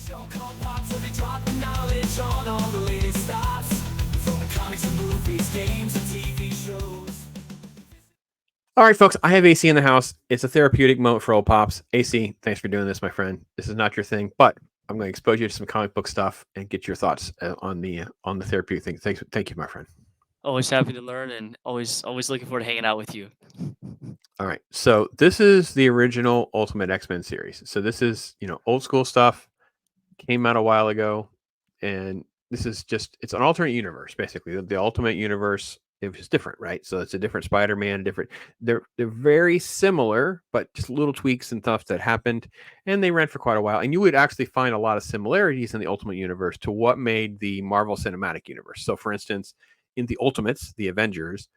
Show called Pop, so they drop the knowledge on all the latest stuff. From comics and movies, games and TV shows. All right, folks, I have AC in the house. It's a therapeutic moment for old pops. AC, thanks for doing this, my friend. This is not your thing, but I'm going to expose you to some comic book stuff and get your thoughts on the therapeutic thing. Thank you, my friend. Always happy to learn and always looking forward to hanging out with you. All right, so this is the original Ultimate X-Men series. So this is old school stuff. Came out a while ago, and this is it's an alternate universe basically. The Ultimate Universe, it was different, right? So it's a different Spider-Man, different. They're very similar, but just little tweaks and stuff that happened, and they ran for quite a while. And you would actually find a lot of similarities in the Ultimate Universe to what made the Marvel Cinematic Universe. So, for instance, in the Ultimates, the Avengers,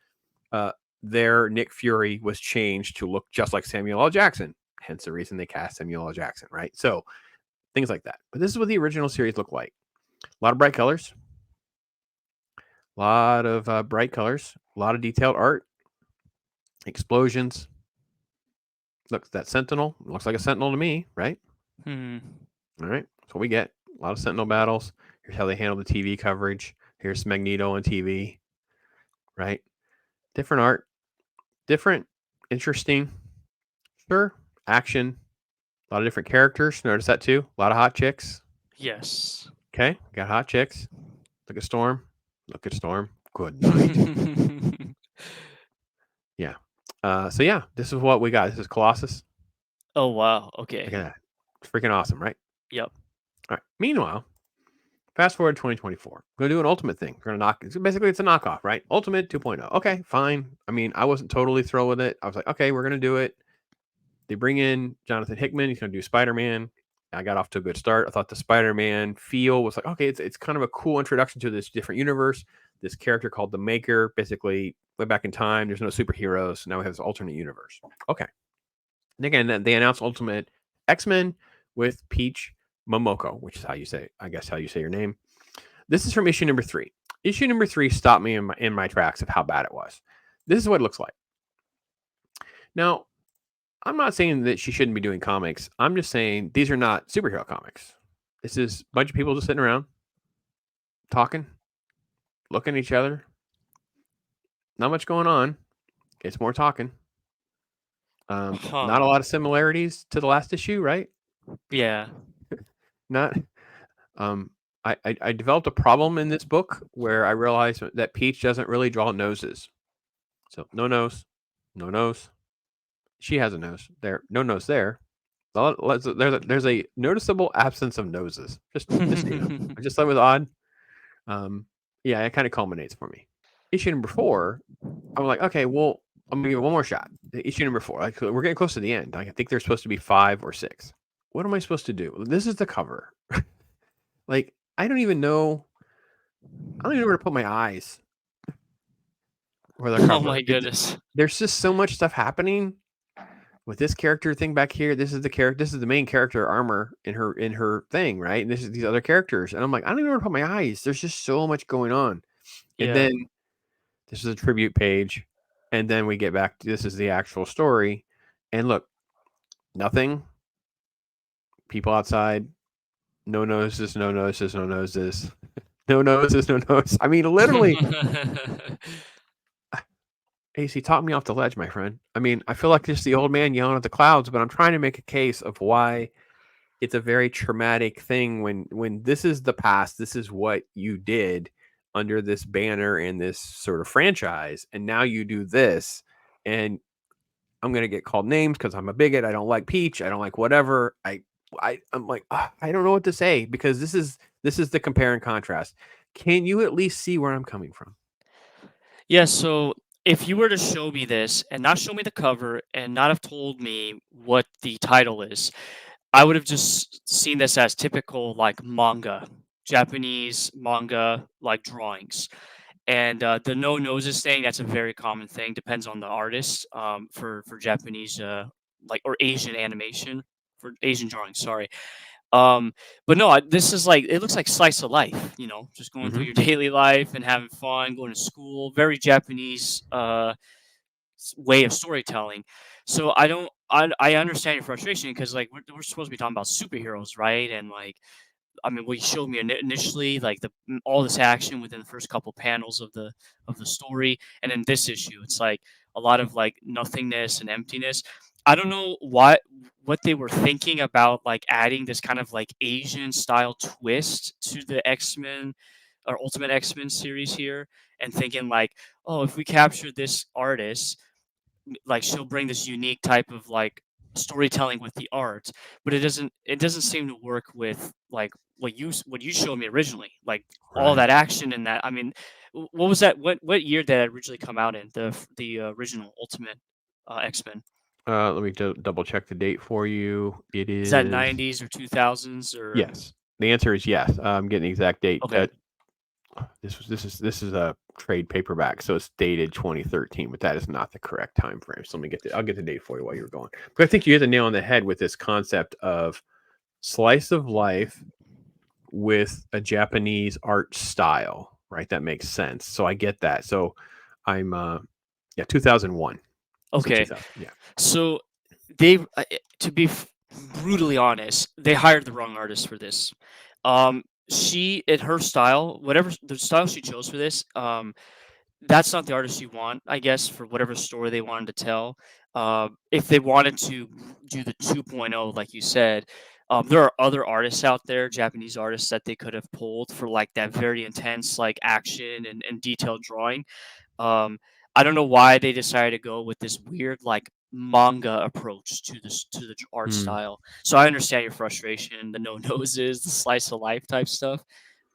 their Nick Fury was changed to look just like Samuel L. Jackson. Hence the reason they cast Samuel L. Jackson, right? So things like that. But this is what the original series looked like. A lot of bright colors, a lot of bright colors, a lot of detailed art, explosions. Look, that Sentinel looks like a Sentinel to me, right? Hmm. All right, that's what we get. A lot of Sentinel battles. Here's how they handle the TV coverage. Here's Magneto on TV, right? Different art, different, interesting. Sure, action. A lot of different characters. Notice that too. A lot of hot chicks. Yes. Okay, got hot chicks. Look at Storm. Look at Storm. Good night. Yeah. So yeah, this is what we got. This is Colossus. Oh wow. Look Okay. at that. It's freaking awesome, right? Yep. All right. Meanwhile, fast forward to 2024. We're gonna do an Ultimate thing. We're gonna knock. Basically, it's a knockoff, right? Ultimate 2.0. Okay, fine. I mean, I wasn't totally thrilled with it. I was like, okay, we're gonna do it. They bring in Jonathan Hickman. He's gonna do Spider-Man. I got off to a good start. I thought the Spider-Man feel was like, okay, it's kind of a cool introduction to this different universe. This character called the Maker, basically went back in time. There's no superheroes. So now we have this alternate universe. Okay. And again, they announced Ultimate X-Men with Peach Momoko, which is how you say, I guess, how you say your name. This is from issue number 3. Issue number 3 stopped me in my tracks of how bad it was. This is what it looks like. Now, I'm not saying that she shouldn't be doing comics. I'm just saying these are not superhero comics. This is a bunch of people just sitting around, talking, looking at each other. Not much going on. It's more talking. Not a lot of similarities to the last issue, right? Yeah. Not. I developed a problem in this book where I realized that Peach doesn't really draw noses. So no nose, no nose. She has a nose there, no nose there. There's a noticeable absence of noses. Just I just thought it was odd. Yeah, it kind of culminates for me. Issue number 4, I'm like, okay, well, I'm gonna give it one more shot. Issue number 4, like we're getting close to the end. Like, I think there's supposed to be 5 or 6. What am I supposed to do? This is the cover. Like, I don't even know. I don't even know where to put my eyes. Or the cover. Oh my goodness. There's just so much stuff happening with this character thing back here. This is the character. This is the main character armor in her thing, right? And this is these other characters, and I'm like, I don't even know where to put my eyes. There's just so much going on. And Yeah. then this is a tribute page, and then we get back to this is the actual story. And look, nothing. People outside. No noses. No noses. No noses. No noses. No noses. I mean, literally. AC, talk me off the ledge, my friend. I mean, I feel like just the old man yelling at the clouds, but I'm trying to make a case of why it's a very traumatic thing when this is the past, this is what you did under this banner and this sort of franchise, and now you do this, and I'm gonna get called names because I'm a bigot. I don't like Peach. I don't like whatever. I'm like, I don't know what to say because this is the compare and contrast. Can you at least see where I'm coming from? Yeah, so if you were to show me this and not show me the cover and not have told me what the title is, I would have just seen this as typical like manga, Japanese manga like drawings. And the no noses thing, that's a very common thing. Depends on the artist. For Japanese like or Asian animation for Asian drawing. Sorry. But no, this is like it looks like slice of life. Just going through Mm-hmm. your daily life and having fun, going to school. Very Japanese way of storytelling. So I understand your frustration because like we're supposed to be talking about superheroes, right? And like I mean, what you showed me initially, like all this action within the first couple panels of the story, and then this issue, it's like a lot of like nothingness and emptiness. I don't know what they were thinking about, like adding this kind of like Asian style twist to the X-Men or Ultimate X-Men series here, and thinking like, oh, if we capture this artist, like she'll bring this unique type of like storytelling with the art, but it doesn't seem to work with like what you showed me originally, like all Right. that action and that. I mean, what was that? What year did that originally come out in, the original Ultimate X-Men? Let me double check the date for you. It Is that is 90s or 2000s or yes. The answer is yes. I'm getting the exact date. okay? This is a trade paperback, so it's dated 2013, but that is not the correct time frame. So let me I'll get the date for you while you're going. But I think you hit the nail on the head with this concept of slice of life with a Japanese art style, right? That makes sense. So I get that. So I'm yeah, 2001. So Okay, 2000. Yeah. so they to be brutally honest, they hired the wrong artist for this. She and her style, whatever the style she chose for this, that's not the artist you want, I guess, for whatever story they wanted to tell. If they wanted to do the 2.0, like you said, there are other artists out there, Japanese artists that they could have pulled for like that very intense like action and detailed drawing. Um, I don't know why they decided to go with this weird like manga approach to this to the art Hmm. style. So I understand your frustration, the no noses, the slice of life type stuff.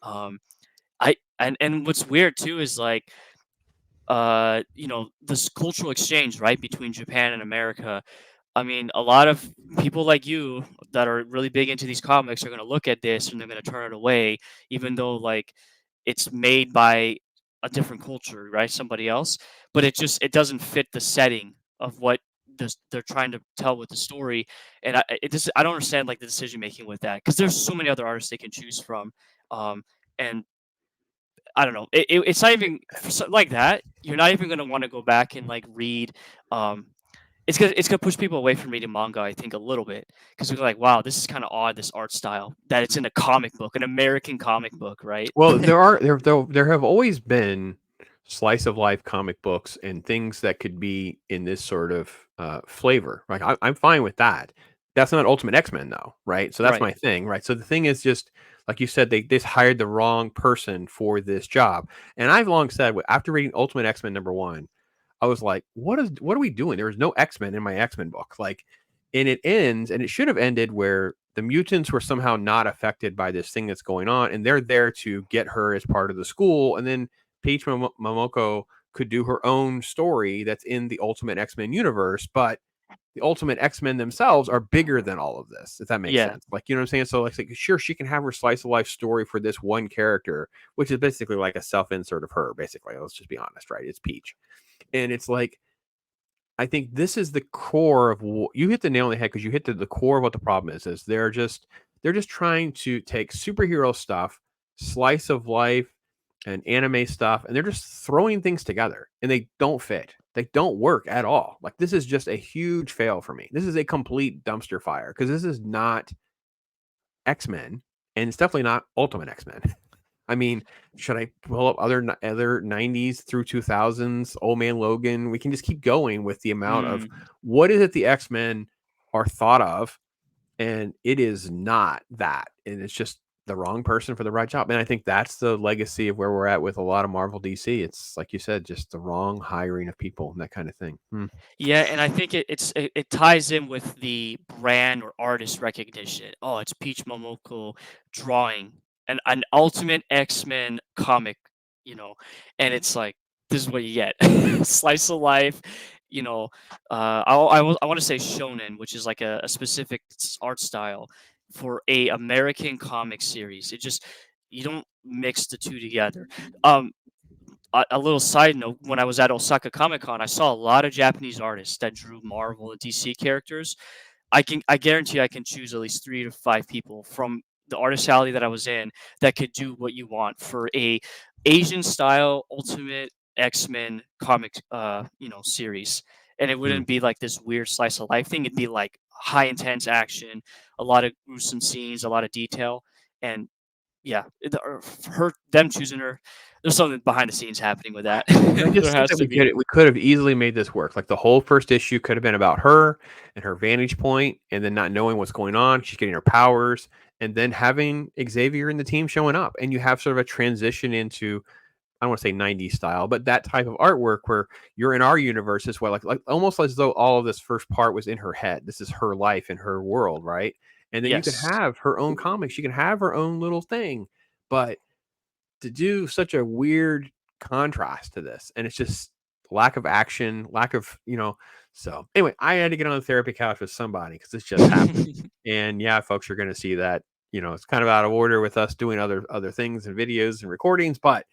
Um, and what's weird too is like this cultural exchange, right, between Japan and America. I mean, a lot of people like you that are really big into these comics are going to look at this and they're going to turn it away, even though like it's made by a different culture, right? Somebody else, but it doesn't fit the setting of what they're trying to tell with the story, and I don't understand like the decision making with that because there's so many other artists they can choose from, and I don't know. It's not even like that. You're not even gonna want to go back and like read. Um, it's gonna push people away from reading manga. I think a little bit because they're like, wow, this is kind of odd. This art style that it's in a comic book, an American comic book, right? Well, there have always been slice of life comic books and things that could be in this sort of flavor. Like I'm fine with that. That's not Ultimate X-Men though, right? So that's Right. my thing, right? So the thing is just like you said, they just hired the wrong person for this job. And I've long said after reading Ultimate X-Men #1, I was like, what are we doing? There was no X-Men in my X-Men book. Like, and it ends, and it should have ended where the mutants were somehow not affected by this thing that's going on, and they're there to get her as part of the school, and then Peach Momoko could do her own story that's in the Ultimate X-Men universe, but the Ultimate X-Men themselves are bigger than all of this, if that makes Yeah. sense. Like, you know what I'm saying? So, like sure, she can have her slice of life story for this one character, which is basically like a self-insert of her, basically. Let's just be honest, right? It's Peach. And it's like, I think this is the core of you hit the nail on the head because you hit the core of what the problem is they're just trying to take superhero stuff, slice of life, and anime stuff, and they're just throwing things together, and they don't fit. They don't work at all. Like this is just a huge fail for me. This is a complete dumpster fire because this is not X-Men, and it's definitely not Ultimate X-Men. I mean, should I pull up other 90s through 2000s, Old Man Logan? We can just keep going with the amount of Mm. what is it the X-Men are thought of, and it is not that. And it's just the wrong person for the right job. And I think that's the legacy of where we're at with a lot of Marvel DC. It's like you said, just the wrong hiring of people and that kind of thing. Hmm. Yeah, and I think it ties in with the brand or artist recognition. Oh, it's Peach Momoko drawing an Ultimate X-Men comic, you know, and it's like this is what you get. Slice of life, you know. I want to say shonen, which is like a specific art style for a American comic series. It just you don't mix the two together. Um, a little side note, when I was at Osaka Comic Con, I saw a lot of Japanese artists that drew Marvel and DC characters. I guarantee I can choose at least 3 to 5 people from the artist alley that I was in that could do what you want for a Asian style Ultimate X-Men comic series. And it Hmm. wouldn't be like this weird slice of life thing. It'd be like high intense action, a lot of gruesome scenes, a lot of detail. and yeah, them choosing her, there's something behind the scenes happening with that. And I There just think has that to be. we could have easily made this work. Like the whole first issue could have been about her and her vantage point, and then not knowing what's going on. She's getting her powers, and then having Xavier and the team showing up, and you have sort of a transition into, I don't want to say 90s style, but that type of artwork where you're in our universe as well, like almost as though all of this first part was in her head. This is her life and her world, right? And then you can Yes. have her own comics. She can have her own little thing, but to do such a weird contrast to this, and it's just lack of action, lack of, so anyway, I had to get on the therapy couch with somebody because this just happened. And yeah, folks are going to see that, it's kind of out of order with us doing other things and videos and recordings, but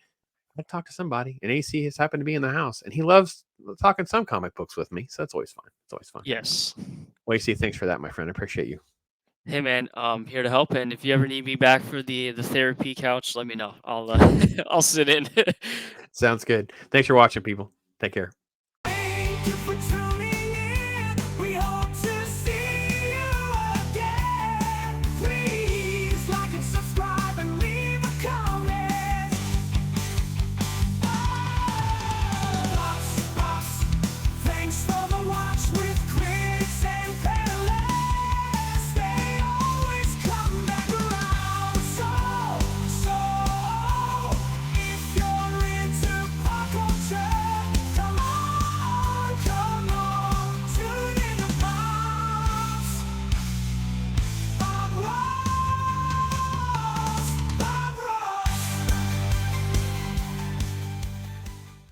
I talked to somebody, and AC has happened to be in the house, and he loves talking some comic books with me, so that's always fun. It's always fun. Yes. Well, AC, thanks for that, my friend. I appreciate you. Hey man, I'm here to help, and if you ever need me back for the therapy couch, let me know. I'll I'll sit in. Sounds good. Thanks for watching, people. Take care.